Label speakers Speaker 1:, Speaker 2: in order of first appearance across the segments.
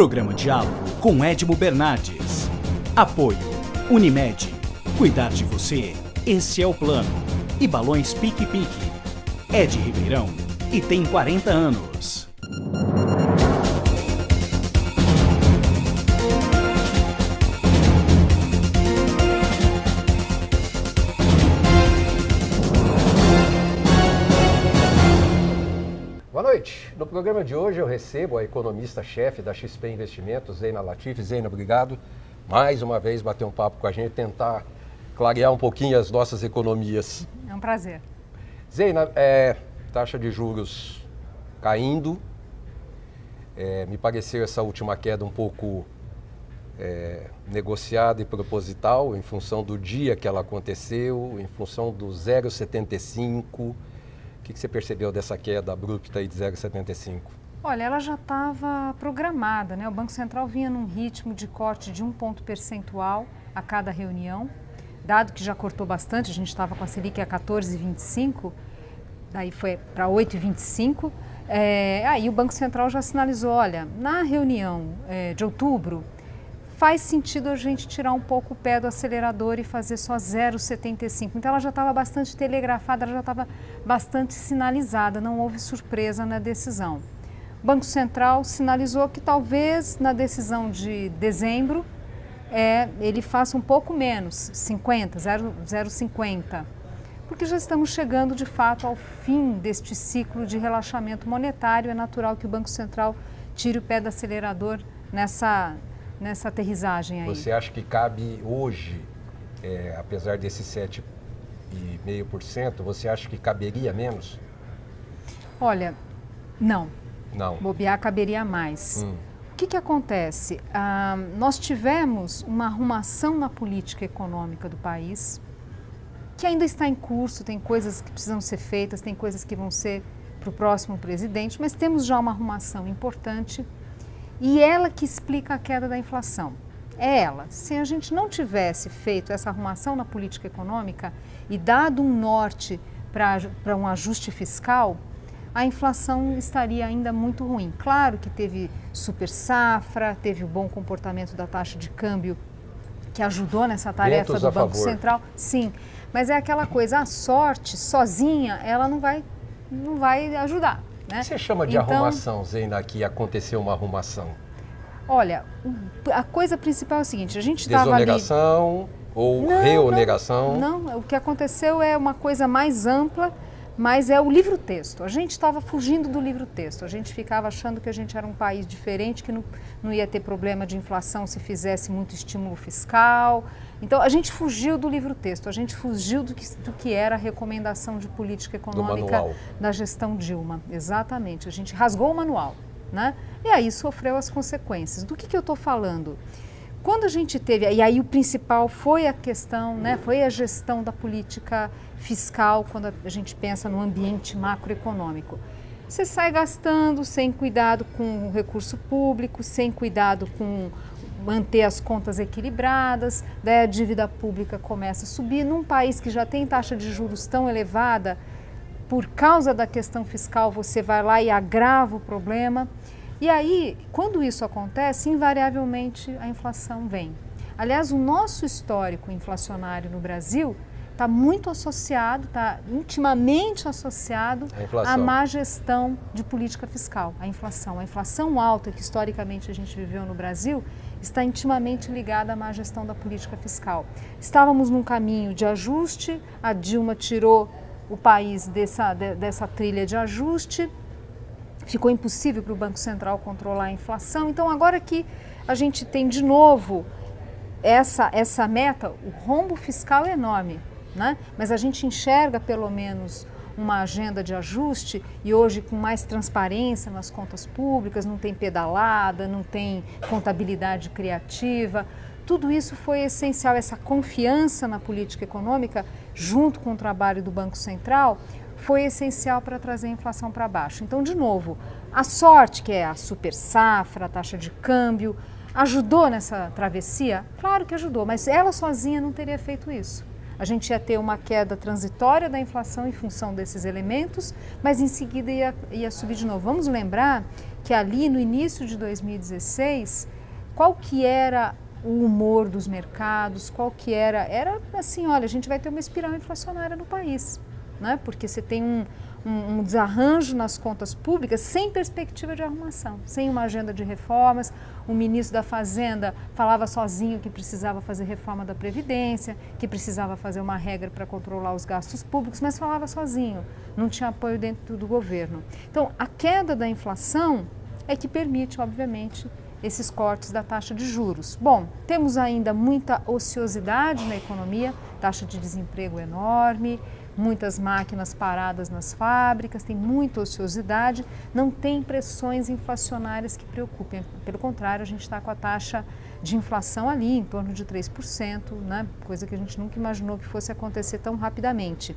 Speaker 1: Programa Diálogo com Edmo Bernardes. Apoio Unimed. Cuidar de você, esse é o plano. E Balões Pique Pique. É de Ribeirão e tem 40 anos.
Speaker 2: Boa noite. No programa de hoje eu recebo a economista-chefe da XP Investimentos, Zeina Latif. Zeina, obrigado. Mais uma vez bater um papo com a gente, tentar clarear um pouquinho as nossas economias.
Speaker 3: É um prazer.
Speaker 2: Zeina, taxa de juros caindo. Me pareceu essa última queda um pouco negociada e proposital, em função do dia que ela aconteceu, em função do 0,75. O que você percebeu dessa queda abrupta aí de 0,75?
Speaker 3: Olha, ela já estava programada, né? O Banco Central vinha num ritmo de corte de 1 ponto percentual a cada reunião, dado que já cortou bastante, a gente estava com a Selic a 14,25, daí foi para 8,25. Aí o Banco Central já sinalizou, olha, na reunião de outubro, faz sentido a gente tirar um pouco o pé do acelerador e fazer só 0,75. Então ela já estava bastante telegrafada, ela já estava bastante sinalizada, não houve surpresa na decisão. O Banco Central sinalizou que talvez na decisão de dezembro ele faça um pouco menos, 0,50, porque já estamos chegando de fato ao fim deste ciclo de relaxamento monetário. É natural que o Banco Central tire o pé do acelerador nessa aterrissagem aí.
Speaker 2: Você acha que cabe hoje, apesar desses 7,5%, você acha que caberia menos?
Speaker 3: Olha, não.
Speaker 2: Não.
Speaker 3: Bobear caberia mais. O que acontece? Nós tivemos uma arrumação na política econômica do país, que ainda está em curso, tem coisas que precisam ser feitas, tem coisas que vão ser para o próximo presidente, mas temos já uma arrumação importante. E ela que explica a queda da inflação. É ela. Se a gente não tivesse feito essa arrumação na política econômica e dado um norte para um ajuste fiscal, a inflação estaria ainda muito ruim. Claro que teve super safra, teve o bom comportamento da taxa de câmbio que ajudou nessa tarefa do Banco Central. Sim, mas é aquela coisa, a sorte sozinha ela não vai ajudar.
Speaker 2: O que você chama de arrumação, Zeina, que aconteceu uma arrumação?
Speaker 3: Olha, a coisa principal é o seguinte, a gente estava ali...
Speaker 2: Desoneração ou reoneração?
Speaker 3: Não, o que aconteceu é uma coisa mais ampla, mas é o livro-texto. A gente estava fugindo do livro-texto, a gente ficava achando que a gente era um país diferente, que não ia ter problema de inflação se fizesse muito estímulo fiscal. Então, a gente fugiu do livro-texto, a gente fugiu do que era a recomendação de política econômica da gestão Dilma. Exatamente, a gente rasgou o manual, né? E aí sofreu as consequências. Do que eu estou falando? Quando a gente teve, e aí o principal foi a questão, né, foi a gestão da política fiscal, quando a gente pensa no ambiente macroeconômico. Você sai gastando sem cuidado com o recurso público, sem cuidado com manter as contas equilibradas, daí a dívida pública começa a subir. Num país que já tem taxa de juros tão elevada, por causa da questão fiscal, você vai lá e agrava o problema. E aí, quando isso acontece, invariavelmente a inflação vem. Aliás, o nosso histórico inflacionário no Brasil está muito associado, está intimamente associado à má gestão de política fiscal, à inflação. A inflação alta que historicamente a gente viveu no Brasil está intimamente ligada à má gestão da política fiscal. Estávamos num caminho de ajuste, a Dilma tirou o país dessa trilha de ajuste, ficou impossível para o Banco Central controlar a inflação. Então, agora que a gente tem de novo essa meta, o rombo fiscal é enorme, né? Mas a gente enxerga pelo menos uma agenda de ajuste e hoje com mais transparência nas contas públicas, não tem pedalada, não tem contabilidade criativa. Tudo isso foi essencial, essa confiança na política econômica, junto com o trabalho do Banco Central, foi essencial para trazer a inflação para baixo. Então, de novo, a sorte, que é a super safra, a taxa de câmbio, ajudou nessa travessia? Claro que ajudou, mas ela sozinha não teria feito isso. A gente ia ter uma queda transitória da inflação em função desses elementos, mas em seguida ia subir de novo. Vamos lembrar que ali no início de 2016, qual que era o humor dos mercados, qual que era assim, olha, a gente vai ter uma espiral inflacionária no país, né? Porque você tem um desarranjo nas contas públicas sem perspectiva de arrumação, sem uma agenda de reformas. O ministro da Fazenda falava sozinho que precisava fazer reforma da Previdência, que precisava fazer uma regra para controlar os gastos públicos, mas falava sozinho, não tinha apoio dentro do governo. Então, a queda da inflação é que permite, obviamente, esses cortes da taxa de juros. Bom, temos ainda muita ociosidade na economia, taxa de desemprego enorme, muitas máquinas paradas nas fábricas, tem muita ociosidade, não tem pressões inflacionárias que preocupem. Pelo contrário, a gente está com a taxa de inflação ali em torno de 3%, né? Coisa que a gente nunca imaginou que fosse acontecer tão rapidamente.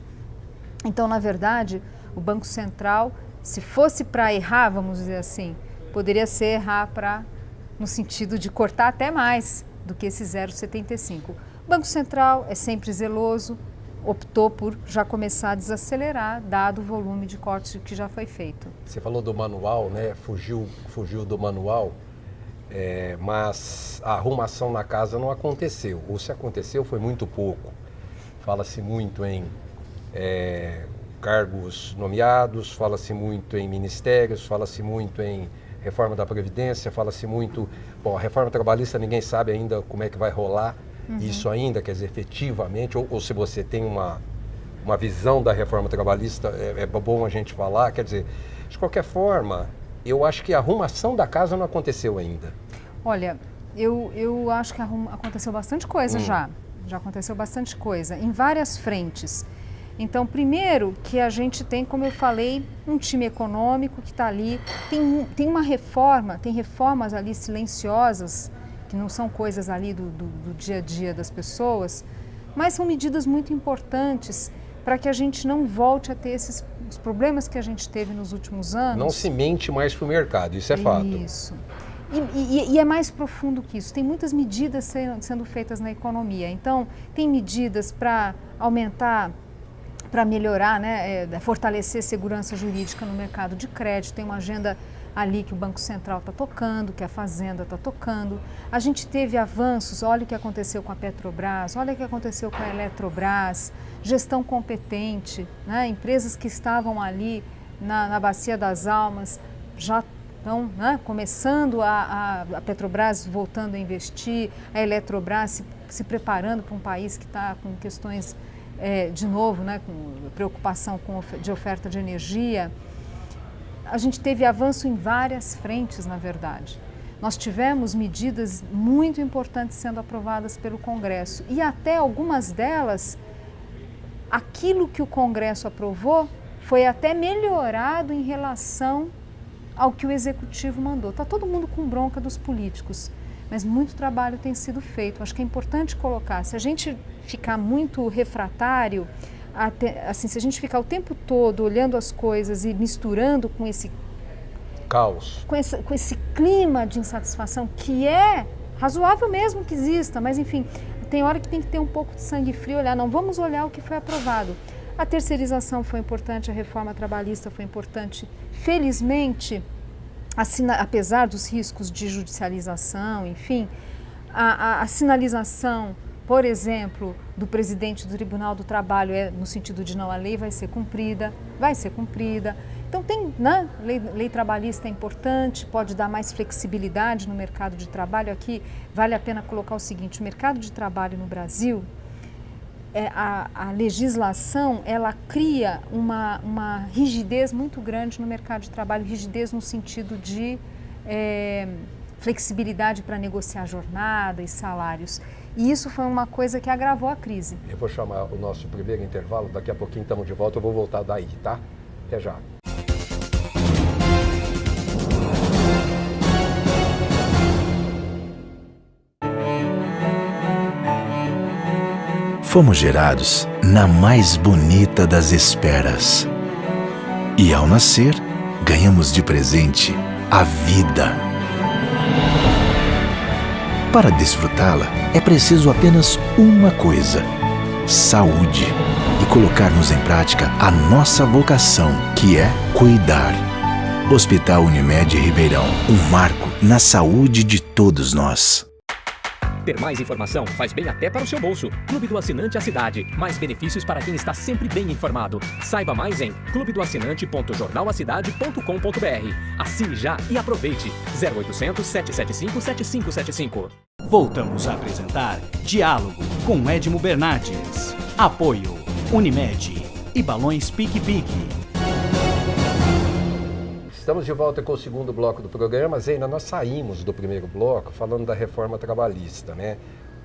Speaker 3: Então, na verdade, o Banco Central, se fosse para errar, vamos dizer assim, poderia ser errar no sentido de cortar até mais do que esse 0,75. O Banco Central é sempre zeloso, optou por já começar a desacelerar, dado o volume de cortes que já foi feito.
Speaker 2: Você falou do manual, né? Fugiu do manual, mas a arrumação na casa não aconteceu. Ou se aconteceu, foi muito pouco. Fala-se muito em cargos nomeados, fala-se muito em ministérios, fala-se muito em reforma da Previdência, fala-se muito... Bom, a reforma trabalhista ninguém sabe ainda como é que vai rolar isso ainda, quer dizer, efetivamente, ou se você tem uma visão da reforma trabalhista, é bom a gente falar, quer dizer, de qualquer forma, eu acho que a arrumação da casa não aconteceu ainda.
Speaker 3: Olha, eu acho que aconteceu bastante coisa já aconteceu bastante coisa, em várias frentes. Então, primeiro que a gente tem, como eu falei, um time econômico que está ali, tem uma reforma, tem reformas ali silenciosas, que não são coisas ali do dia a dia das pessoas, mas são medidas muito importantes para que a gente não volte a ter os problemas que a gente teve nos últimos anos.
Speaker 2: Não se mente mais para o mercado, isso é fato.
Speaker 3: Isso. E é mais profundo que isso. Tem muitas medidas sendo feitas na economia. Então, tem medidas para aumentar, para melhorar, né, fortalecer segurança jurídica no mercado de crédito. Tem uma agenda ali que o Banco Central está tocando, que a Fazenda está tocando. A gente teve avanços, olha o que aconteceu com a Petrobras, olha o que aconteceu com a Eletrobras, gestão competente, né, empresas que estavam ali na Bacia das Almas já estão, né, começando a Petrobras voltando a investir, a Eletrobras se preparando para um país que está com questões, de novo, né, com preocupação de oferta de energia. A gente teve avanço em várias frentes, na verdade. Nós tivemos medidas muito importantes sendo aprovadas pelo Congresso e até algumas delas, aquilo que o Congresso aprovou foi até melhorado em relação ao que o Executivo mandou. Está todo mundo com bronca dos políticos, mas muito trabalho tem sido feito. Acho que é importante colocar, se a gente ficar muito refratário, assim, se a gente ficar o tempo todo olhando as coisas e misturando com esse
Speaker 2: caos,
Speaker 3: com esse clima de insatisfação, que é razoável mesmo que exista, mas enfim, tem hora que tem que ter um pouco de sangue frio, olhar, não, vamos olhar o que foi aprovado. A terceirização foi importante, a reforma trabalhista foi importante. Felizmente, apesar dos riscos de judicialização, enfim, a sinalização, por exemplo, do presidente do Tribunal do Trabalho no sentido de não, a lei vai ser cumprida. Então tem, né, lei trabalhista é importante, pode dar mais flexibilidade no mercado de trabalho. Aqui vale a pena colocar o seguinte, o mercado de trabalho no Brasil, a legislação, ela cria uma rigidez muito grande no mercado de trabalho, rigidez no sentido de flexibilidade para negociar jornada e salários. E isso foi uma coisa que agravou a crise.
Speaker 2: Eu vou chamar o nosso primeiro intervalo, daqui a pouquinho estamos de volta, eu vou voltar daí, tá? Até já.
Speaker 4: Fomos gerados na mais bonita das esperas. E ao nascer, ganhamos de presente a vida. Para desfrutá-la, é preciso apenas uma coisa: saúde. E colocarmos em prática a nossa vocação, que é cuidar. Hospital Unimed Ribeirão, um marco na saúde de todos nós.
Speaker 5: Ter mais informação faz bem até para o seu bolso. Clube do Assinante A Cidade. Mais benefícios para quem está sempre bem informado. Saiba mais em clubedoassinante.jornalacidade.com.br. Assine já e aproveite. 0800 775 7575.
Speaker 1: Voltamos a apresentar Diálogo com Edmo Bernardes. Apoio Unimed e Balões Pique-Pique.
Speaker 2: Estamos de volta com o segundo bloco do programa. Zeina, nós saímos do primeiro bloco falando da reforma trabalhista, né?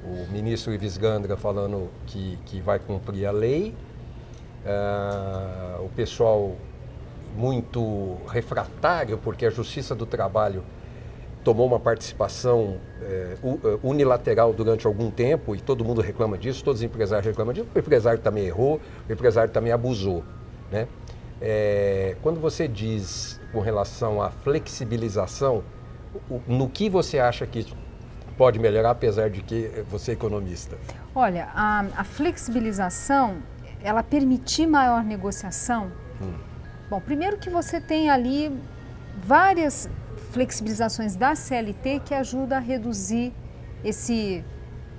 Speaker 2: O ministro Ives Gandra falando que vai cumprir a lei, o pessoal muito refratário, porque a Justiça do Trabalho tomou uma participação unilateral durante algum tempo e todo mundo reclama disso, todos os empresários reclamam disso, o empresário também errou, o empresário também abusou, né? Quando você diz com relação à flexibilização, no que você acha que isso pode melhorar, apesar de que você é economista?
Speaker 3: Olha, a flexibilização, ela permitir maior negociação. Bom, primeiro que você tem ali várias flexibilizações da CLT que ajudam a reduzir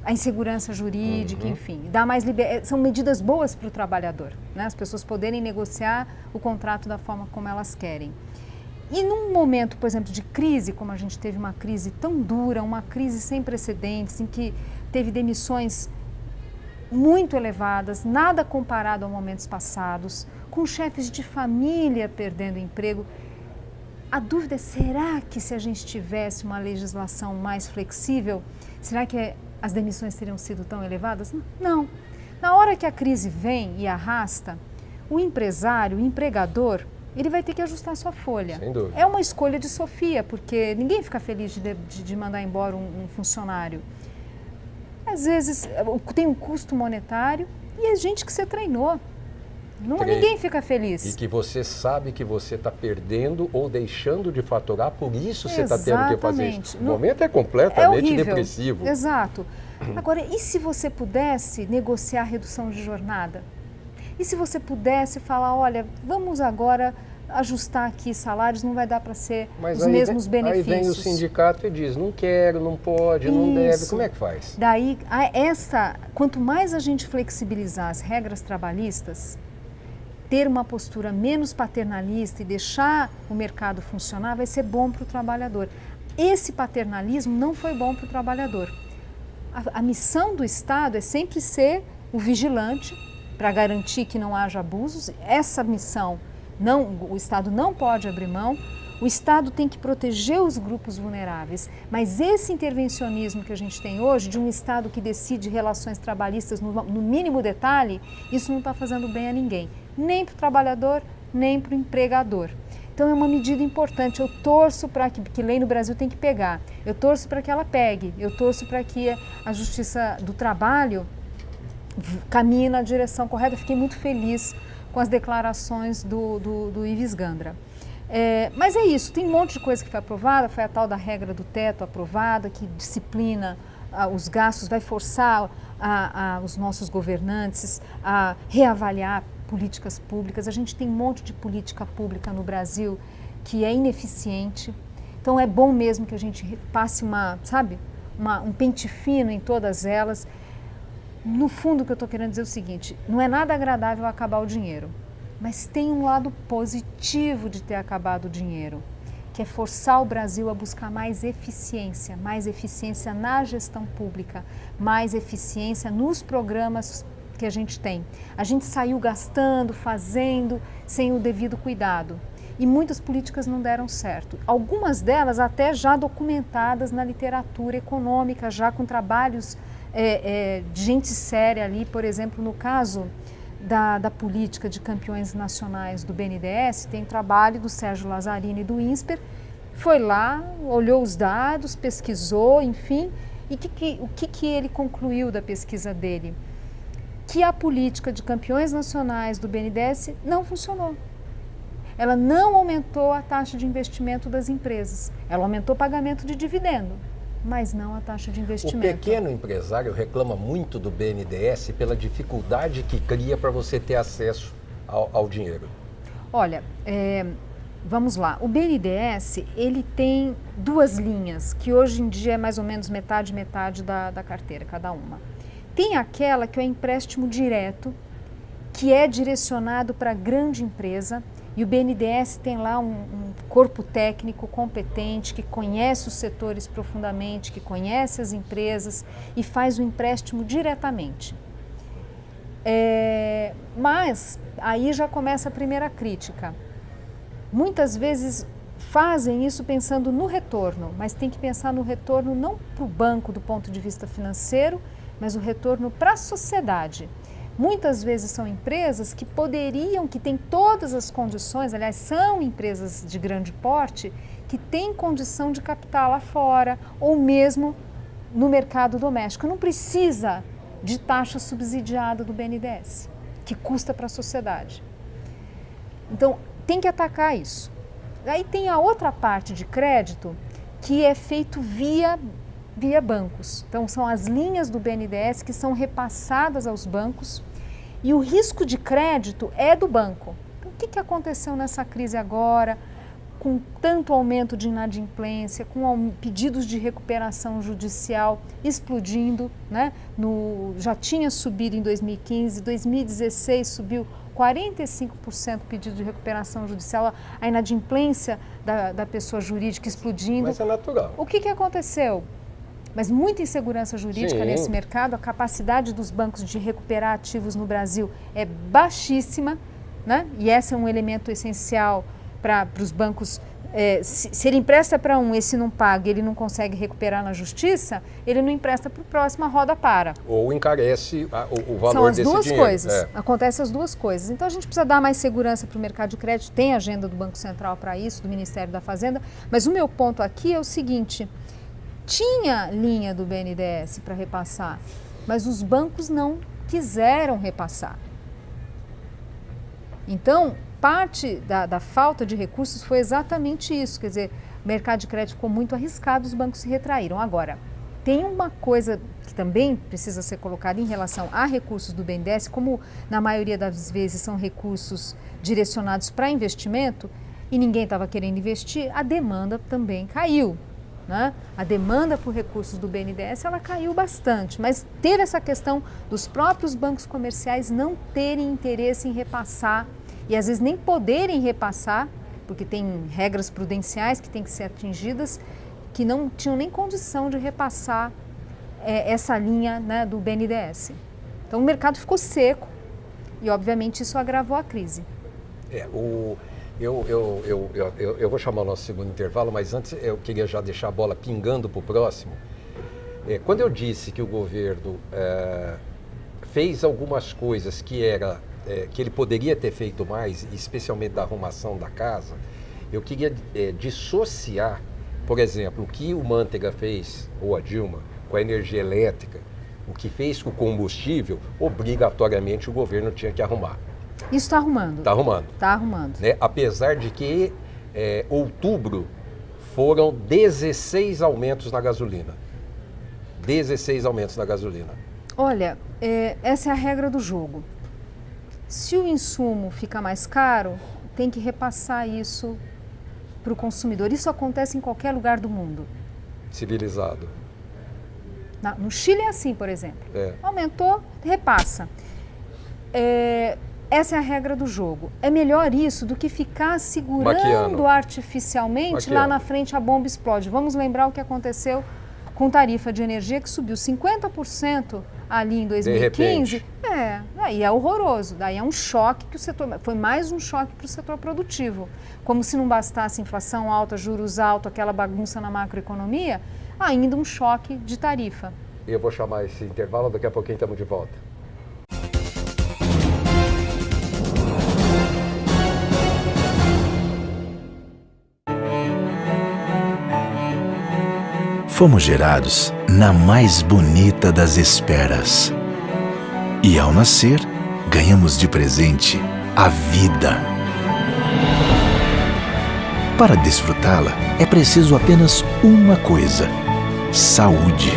Speaker 3: a insegurança jurídica, enfim, dá mais são medidas boas para o trabalhador, né? As pessoas poderem negociar o contrato da forma como elas querem. E num momento, por exemplo, de crise, como a gente teve uma crise tão dura, uma crise sem precedentes, em que teve demissões muito elevadas, nada comparado a momentos passados, com chefes de família perdendo emprego, a dúvida é, será que se a gente tivesse uma legislação mais flexível, será que as demissões teriam sido tão elevadas? Não. Na hora que a crise vem e arrasta, o empresário, o empregador, ele vai ter que ajustar a sua folha.
Speaker 2: Sem dúvida.
Speaker 3: É uma escolha de Sofia, porque ninguém fica feliz de mandar embora um funcionário. Às vezes tem um custo monetário e é gente que você treinou. Ninguém fica feliz.
Speaker 2: E que você sabe que você está perdendo ou deixando de faturar, por isso você está tendo que fazer isso. O momento é completamente depressivo.
Speaker 3: Exato. Agora, e se você pudesse negociar a redução de jornada? E se você pudesse falar, olha, vamos agora ajustar aqui salários, não vai dar para ser os mesmos benefícios.
Speaker 2: Aí vem o sindicato e diz, não quero, não pode, não deve, como é que faz?
Speaker 3: Daí, quanto mais a gente flexibilizar as regras trabalhistas, ter uma postura menos paternalista e deixar o mercado funcionar, vai ser bom para o trabalhador. Esse paternalismo não foi bom para o trabalhador. A missão do Estado é sempre ser o vigilante para garantir que não haja abusos. Essa missão, o Estado não pode abrir mão. O Estado tem que proteger os grupos vulneráveis, mas esse intervencionismo que a gente tem hoje, de um Estado que decide relações trabalhistas no mínimo detalhe, isso não está fazendo bem a ninguém, nem para o trabalhador, nem para o empregador. Então é uma medida importante, eu torço para que lei no Brasil tem que pegar, eu torço para que ela pegue, eu torço para que a Justiça do Trabalho caminhe na direção correta. Fiquei muito feliz com as declarações do Ives Gandra. Mas é isso, tem um monte de coisa que foi aprovada, foi a tal da regra do teto aprovada, que disciplina os gastos, vai forçar os nossos governantes a reavaliar políticas públicas. A gente tem um monte de política pública no Brasil que é ineficiente, então é bom mesmo que a gente passe um pente fino em todas elas. No fundo, o que eu estou querendo dizer é o seguinte, não é nada agradável acabar o dinheiro, mas tem um lado positivo de ter acabado o dinheiro, que é forçar o Brasil a buscar mais eficiência na gestão pública, mais eficiência nos programas que a gente tem. A gente saiu gastando, fazendo, sem o devido cuidado. E muitas políticas não deram certo. Algumas delas até já documentadas na literatura econômica, já com trabalhos de gente séria ali, por exemplo, no caso da política de campeões nacionais do BNDES, tem trabalho do Sérgio Lazzarini e do INSPER, foi lá, olhou os dados, pesquisou, enfim, e o que ele concluiu da pesquisa dele? Que a política de campeões nacionais do BNDES não funcionou. Ela não aumentou a taxa de investimento das empresas, ela aumentou o pagamento de dividendo, mas não a taxa de investimento.
Speaker 2: O pequeno empresário reclama muito do BNDES pela dificuldade que cria para você ter acesso ao dinheiro.
Speaker 3: Olha, Vamos lá, o BNDES, ele tem duas linhas, que hoje em dia é mais ou menos metade da carteira, cada uma. Tem aquela que é o empréstimo direto, que é direcionado para grande empresa, e o BNDES tem lá um corpo técnico competente, que conhece os setores profundamente, que conhece as empresas e faz o empréstimo diretamente. Mas aí já começa a primeira crítica. Muitas vezes fazem isso pensando no retorno, mas tem que pensar no retorno não para o banco do ponto de vista financeiro, mas o retorno para a sociedade. Muitas vezes são empresas que poderiam, que têm todas as condições, aliás, são empresas de grande porte, que têm condição de captar lá fora ou mesmo no mercado doméstico. Não precisa de taxa subsidiada do BNDES, que custa para a sociedade. Então, tem que atacar isso. Aí tem a outra parte de crédito que é feito via bancos. Então, são as linhas do BNDES que são repassadas aos bancos e o risco de crédito é do banco. Então, o que aconteceu nessa crise agora, com tanto aumento de inadimplência, com pedidos de recuperação judicial explodindo, né? Já tinha subido em 2015, 2016 subiu 45% pedido de recuperação judicial, a inadimplência da pessoa jurídica explodindo.
Speaker 2: Mas é natural.
Speaker 3: O que aconteceu? Mas muita insegurança jurídica nesse mercado, a capacidade dos bancos de recuperar ativos no Brasil é baixíssima, né? E esse é um elemento essencial para os bancos. Se ele empresta para um e se não paga, ele não consegue recuperar na justiça, ele não empresta para o próximo, a roda para.
Speaker 2: Ou encarece o valor
Speaker 3: São as
Speaker 2: desse
Speaker 3: duas
Speaker 2: dinheiro.
Speaker 3: coisas, acontecem as duas coisas. Então a gente precisa dar mais segurança para o mercado de crédito, tem agenda do Banco Central para isso, do Ministério da Fazenda, mas o meu ponto aqui é o seguinte, tinha linha do BNDES para repassar, mas os bancos não quiseram repassar. Então, parte da falta de recursos foi exatamente isso, quer dizer, o mercado de crédito ficou muito arriscado, os bancos se retraíram. Agora, tem uma coisa que também precisa ser colocada em relação a recursos do BNDES, como na maioria das vezes são recursos direcionados para investimento e ninguém estava querendo investir, a demanda também caiu. Né? A demanda por recursos do BNDES ela caiu bastante, mas teve essa questão dos próprios bancos comerciais não terem interesse em repassar e às vezes nem poderem repassar, porque tem regras prudenciais que têm que ser atingidas, que não tinham nem condição de repassar essa linha, né, do BNDES. Então o mercado ficou seco e obviamente isso agravou a crise. Eu vou chamar o nosso segundo intervalo, mas antes eu queria já deixar a bola pingando para o próximo. Quando eu disse que o governo fez algumas coisas que ele poderia ter feito mais, especialmente da arrumação da casa, eu queria dissociar, por exemplo, o que o Manteiga fez, ou a Dilma, com a energia elétrica, o que fez com o combustível, obrigatoriamente o governo tinha que arrumar. Isso está arrumando.
Speaker 2: Está arrumando.
Speaker 3: Está arrumando.
Speaker 2: Né? Apesar de que outubro foram 16 aumentos na gasolina. 16 aumentos na gasolina.
Speaker 3: Olha, essa é a regra do jogo. Se o insumo fica mais caro, tem que repassar isso para o consumidor. Isso acontece em qualquer lugar do mundo.
Speaker 2: Civilizado.
Speaker 3: No Chile é assim, por exemplo. Aumentou, repassa. Essa é a regra do jogo. É melhor isso do que ficar segurando artificialmente, lá na frente a bomba explode. Vamos lembrar o que aconteceu com tarifa de energia que subiu 50% ali em 2015. Aí é horroroso. Daí é um choque que o setor... Foi mais um choque para o setor produtivo. Como se não bastasse inflação alta, juros altos, aquela bagunça na macroeconomia, ainda um choque de tarifa.
Speaker 2: Eu vou chamar esse intervalo, daqui a pouquinho estamos de volta.
Speaker 4: Fomos gerados na mais bonita das esperas. E ao nascer, ganhamos de presente a vida. Para desfrutá-la, é preciso apenas uma coisa: saúde.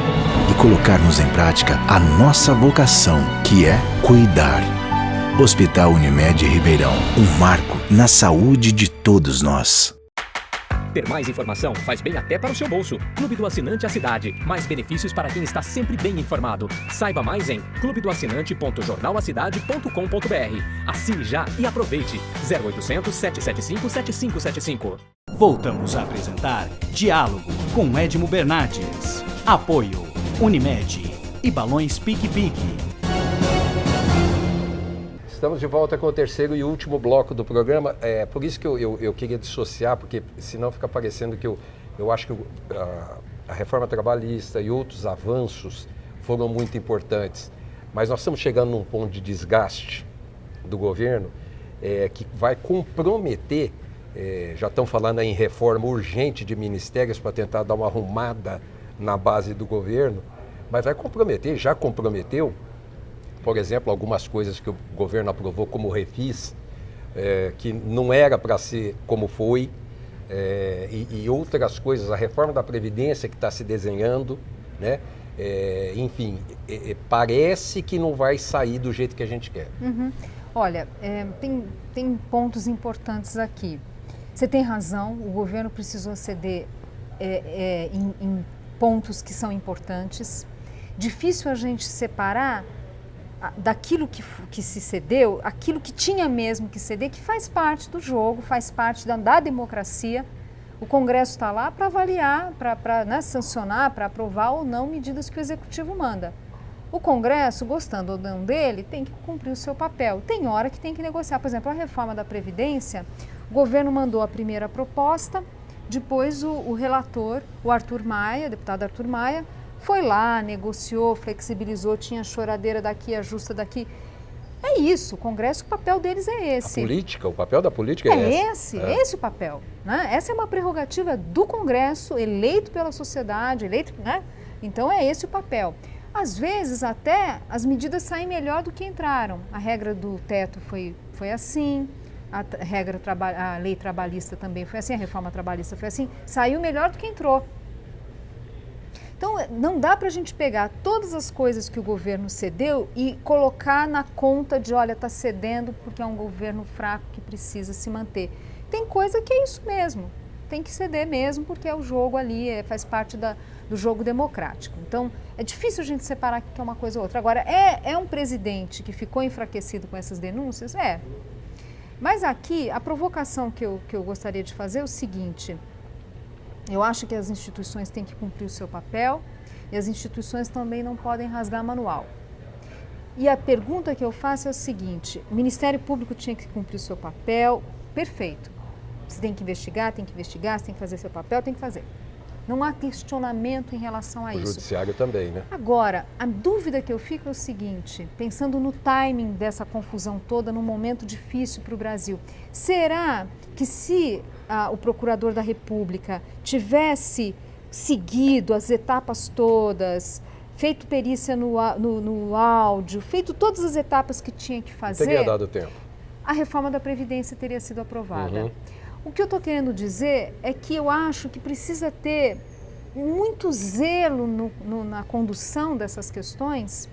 Speaker 4: E colocarmos em prática a nossa vocação, que é cuidar. Hospital Unimed Ribeirão, um marco na saúde de todos nós.
Speaker 5: Ter mais informação faz bem até para o seu bolso. Clube do Assinante à Cidade. Mais benefícios para quem está sempre bem informado. Saiba mais em clubedoassinante.jornalacidade.com.br. Assine já e aproveite. 0800 775 7575.
Speaker 1: Voltamos a apresentar Diálogo com Edmo Bernardes. Apoio Unimed e Balões Pique-Pique.
Speaker 2: Estamos de volta com o terceiro e último bloco do programa. Por isso que eu queria dissociar, porque senão fica parecendo que eu acho que a reforma trabalhista e outros avanços foram muito importantes. Mas nós estamos chegando num ponto de desgaste do governo que vai comprometer, já estão falando aí em reforma urgente de ministérios para tentar dar uma arrumada na base do governo, mas vai comprometer, já comprometeu, por exemplo, algumas coisas que o governo aprovou como refis, que não era para ser como foi, e outras coisas, a reforma da Previdência que está se desenhando, né? Enfim, parece que não vai sair do jeito que a gente quer.
Speaker 3: Uhum. Olha, tem pontos importantes aqui. Você tem razão, o governo precisou ceder em pontos que são importantes. Difícil a gente separar daquilo que se cedeu, aquilo que tinha mesmo que ceder, que faz parte do jogo, faz parte da democracia. O Congresso está lá para avaliar, para sancionar, para aprovar ou não medidas que o Executivo manda. O Congresso, gostando ou não dele, tem que cumprir o seu papel. Tem hora que tem que negociar. Por exemplo, a reforma da Previdência, o governo mandou a primeira proposta, depois o relator, o Arthur Maia, deputado Arthur Maia, foi lá, negociou, flexibilizou, tinha choradeira daqui, ajusta daqui. É isso, o Congresso, o papel deles é esse.
Speaker 2: O papel da política é esse.
Speaker 3: É esse o papel. Né? Essa é uma prerrogativa do Congresso, eleito pela sociedade, né? Então é esse o papel. Às vezes até as medidas saem melhor do que entraram. A regra do teto foi assim, a lei trabalhista também foi assim, a reforma trabalhista foi assim, saiu melhor do que entrou. Então, não dá para a gente pegar todas as coisas que o governo cedeu e colocar na conta de, olha, está cedendo porque é um governo fraco que precisa se manter. Tem coisa que é isso mesmo, tem que ceder mesmo porque é o jogo ali, faz parte do jogo democrático. Então, é difícil a gente separar que é uma coisa ou outra. Agora, é um presidente que ficou enfraquecido com essas denúncias? É. Mas aqui, a provocação que eu gostaria de fazer é o seguinte: eu acho que as instituições têm que cumprir o seu papel e as instituições também não podem rasgar manual. E a pergunta que eu faço é o seguinte: o Ministério Público tinha que cumprir o seu papel, perfeito. Você tem que investigar, você tem que fazer seu papel, tem que fazer. Não há questionamento em relação a isso.
Speaker 2: O judiciário também, né? Agora,
Speaker 3: a dúvida que eu fico é o seguinte, pensando no timing dessa confusão toda, num momento difícil para o Brasil, será que se o Procurador da República tivesse seguido as etapas todas, feito perícia no áudio, feito todas as etapas que tinha que fazer,
Speaker 2: teria dado tempo,
Speaker 3: a reforma da Previdência teria sido aprovada. O que eu estou querendo dizer é que eu acho que precisa ter muito zelo na condução dessas questões,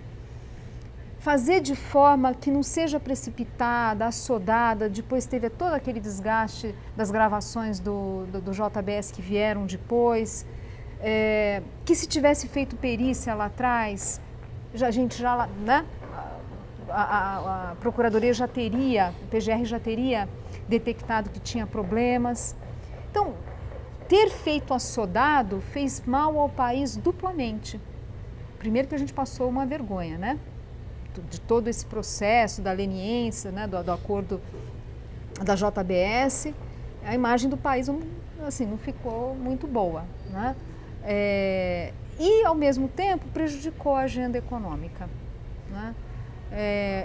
Speaker 3: fazer de forma que não seja precipitada, assodada. Depois teve todo aquele desgaste das gravações do JBS que vieram depois, que se tivesse feito perícia lá atrás, né? A Procuradoria já teria, o PGR já teria detectado que tinha problemas. Então, ter feito assodado fez mal ao país duplamente. Primeiro que a gente passou uma vergonha, né? De todo esse processo da leniência, né? do acordo da JBS, a imagem do país assim, não ficou muito boa, né? E, ao mesmo tempo, prejudicou a agenda econômica, né?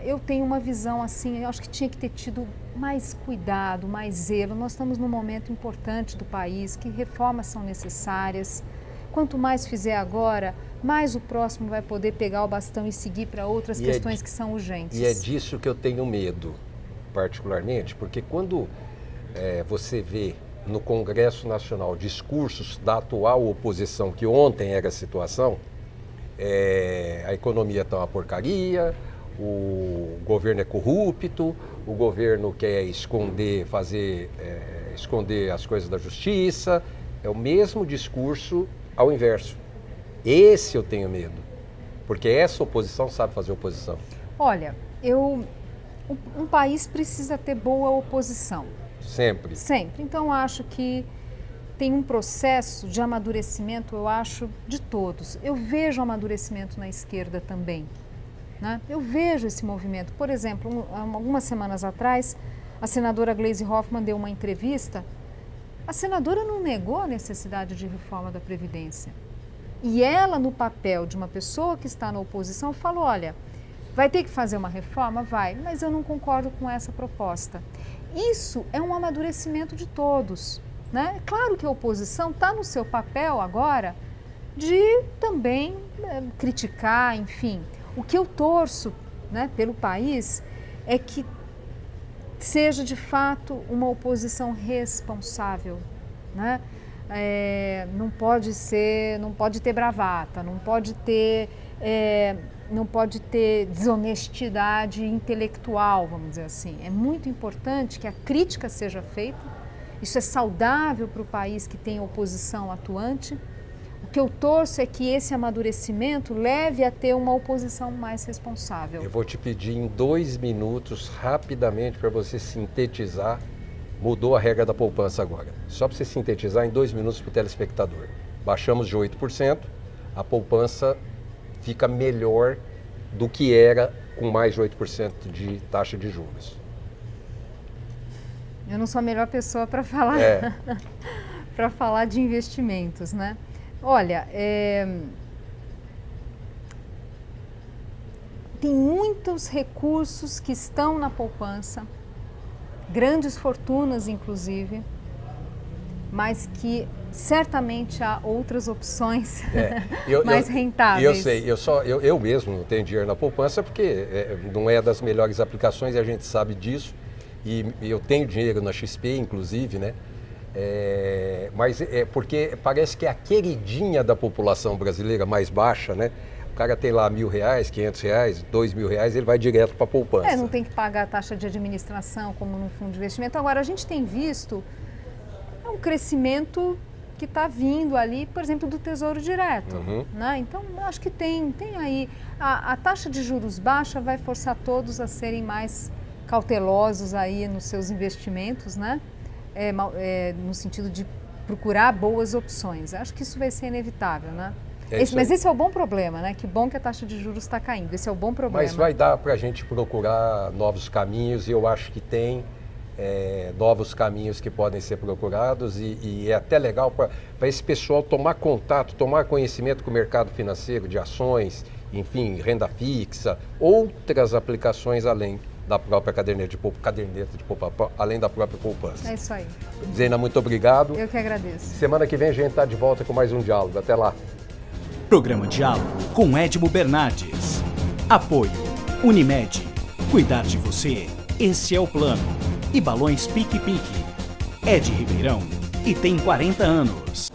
Speaker 3: Eu tenho uma visão assim, eu acho que tinha que ter tido mais cuidado, mais zelo. Nós estamos num momento importante do país, que reformas são necessárias. Quanto mais fizer agora, mais o próximo vai poder pegar o bastão e seguir para outras questões que são urgentes.
Speaker 2: E é disso que eu tenho medo, particularmente, porque quando você vê no Congresso Nacional discursos da atual oposição, que ontem era a situação, a economia está uma porcaria, o governo é corrupto, o governo quer esconder, esconder as coisas da justiça. É o mesmo discurso ao inverso. Esse eu tenho medo, porque essa oposição sabe fazer oposição.
Speaker 3: Olha, um país precisa ter boa oposição.
Speaker 2: Sempre.
Speaker 3: Sempre. Então, acho que tem um processo de amadurecimento, eu acho, de todos. Eu vejo amadurecimento na esquerda também, né? Eu vejo esse movimento. Por exemplo, algumas semanas atrás, a senadora Gleisi Hoffmann deu uma entrevista. A senadora não negou a necessidade de reforma da Previdência. E ela, no papel de uma pessoa que está na oposição, falou, olha, vai ter que fazer uma reforma? Vai, mas eu não concordo com essa proposta. Isso é um amadurecimento de todos, né? Claro que a oposição está no seu papel agora de também criticar, enfim. O que eu torço, né, pelo país é que seja de fato uma oposição responsável, né? Não pode ter bravata, não pode ter desonestidade intelectual, vamos dizer assim. É muito importante que a crítica seja feita. Isso é saudável para o país que tem oposição atuante. O que eu torço é que esse amadurecimento leve a ter uma oposição mais responsável.
Speaker 2: Eu vou te pedir em 2 minutos, rapidamente, para você sintetizar. Mudou a regra da poupança agora. Só para você sintetizar em 2 minutos para o telespectador. Baixamos de 8%, a poupança fica melhor do que era com mais de 8% de taxa de juros.
Speaker 3: Eu não sou a melhor pessoa para falar, para falar de investimentos, né? Olha, tem muitos recursos que estão na poupança, grandes fortunas inclusive, mas que certamente há outras opções mais rentáveis.
Speaker 2: Eu sei, eu mesmo não tenho dinheiro na poupança porque não é das melhores aplicações e a gente sabe disso. E eu tenho dinheiro na XP, inclusive, né? Mas porque parece que é a queridinha da população brasileira mais baixa, né? O cara tem lá R$1.000, R$500, R$2.000, ele vai direto para a poupança.
Speaker 3: Não tem que pagar a taxa de administração como no fundo de investimento. Agora, a gente tem visto um crescimento que está vindo ali, por exemplo, do Tesouro Direto. Né? Então, acho que tem aí. A taxa de juros baixa vai forçar todos a serem mais cautelosos aí nos seus investimentos, né? No sentido de procurar boas opções. Acho que isso vai ser inevitável, né? Mas esse é o bom problema, né? Que bom que a taxa de juros está caindo. Esse é o bom problema.
Speaker 2: Mas vai dar para a gente procurar novos caminhos e eu acho que tem novos caminhos que podem ser procurados e é até legal para esse pessoal tomar contato, tomar conhecimento com o mercado financeiro de ações, enfim, renda fixa, outras aplicações além da própria caderneta de poupança, além da própria poupança.
Speaker 3: É isso aí.
Speaker 2: Zena, muito obrigado.
Speaker 3: Eu que agradeço.
Speaker 2: Semana que vem a gente está de volta com mais um diálogo. Até lá.
Speaker 1: Programa Diálogo com Edmo Bernardes. Apoio Unimed. Cuidar de você, esse é o plano. E Balões Pique Pique. Ed Ribeirão e tem 40 anos.